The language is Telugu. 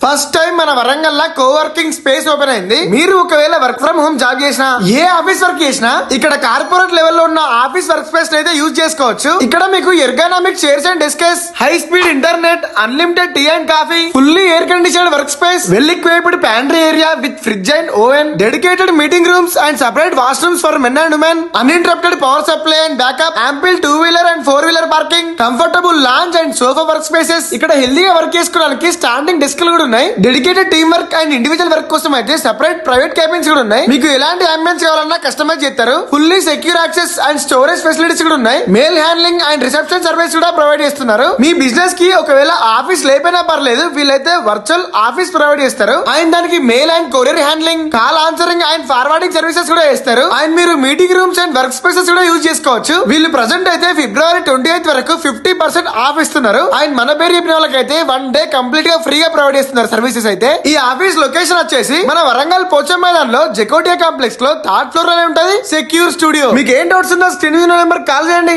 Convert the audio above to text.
ఫస్ట్ టైం మన వరంగల్ లో కోవర్కింగ్ స్పేస్ ఓపెన్ అయింది. మీరు ఒకవేళ వర్క్ ఫ్రం హోమ్ జాబ్ చేసినా, ఏ ఆఫీస్ వర్క్ చేసినా ఇక్కడ కార్పొరేట్ లెవెల్ లో ఉన్న ఆఫీస్ వర్క్ స్పేస్ అయితే యూజ్ చేసుకోవచ్చు. ఇక్కడ మీకు ergonomic chairs and desks, high speed internet, unlimited tea and coffee, fully air conditioned work space, well equipped pantry area with fridge and oven, dedicated meeting rooms and separate washrooms for men and women, uninterrupted power supply and backup, ample two wheeler and four wheeler parking, comfortable lounge and sofa work spaces. ఇక్కడ హెల్దీగా వర్క్ చేసుకోవడానికి స్టాండింగ్ డెస్క్ కూడా ఉన్నాయి. Dedicated team work and individual work కోసం అయితే సెపరేట్ ప్రైవేట్ క్యాబిన్స్ కూడా ఉన్నాయి. మీకు ఎలాంటి అంబియన్స్ కావాలన్నా కస్టమైజ్ చేస్తారు. Fully secure access and storage facilities కూడా ఉన్నాయి. Mail handling and reception service కూడా ప్రొవైడ్ చేస్తున్నారు. మీ బిజినెస్ కి ఒకవేళ ఆఫీస్ లేకపోయినా పర్లేదు, వీళ్ళైతే వర్చువల్ ఆఫీస్ ప్రొవైడ్ చేస్తారు. అండ్ దానికి male and courier handling, call answering and forwarding services కూడా చేస్తారు. అండ్ మీరు meeting rooms and work spaces కూడా యూజ్ చేసుకోవచ్చు. వీళ్ళు ప్రెసెంట్ అయితే February 28 వరకు 50% ఆఫ్ ఇస్తున్నారు. అండ్ మన పేరు చెప్పిన వాళ్ళకైతే 1 డే కంప్లీట్ గా ఫ్రీగా ప్రొవైడ్ చేస్తున్నారు సర్వీసెస్ అయితే. ఈ ఆఫీస్ లొకేషన్ వచ్చేసి మన వరంగల్ పోచం మైదాన్ లో జకోటియా కాంప్లెక్స్ లో 3rd ఫ్లోర్ లోనే ఉంటది సెక్యూర్ స్టూడియో. మీకు ఏం డౌట్స్ ఉందో స్క్రీన్ నెంబర్ కాల్ చేయండి.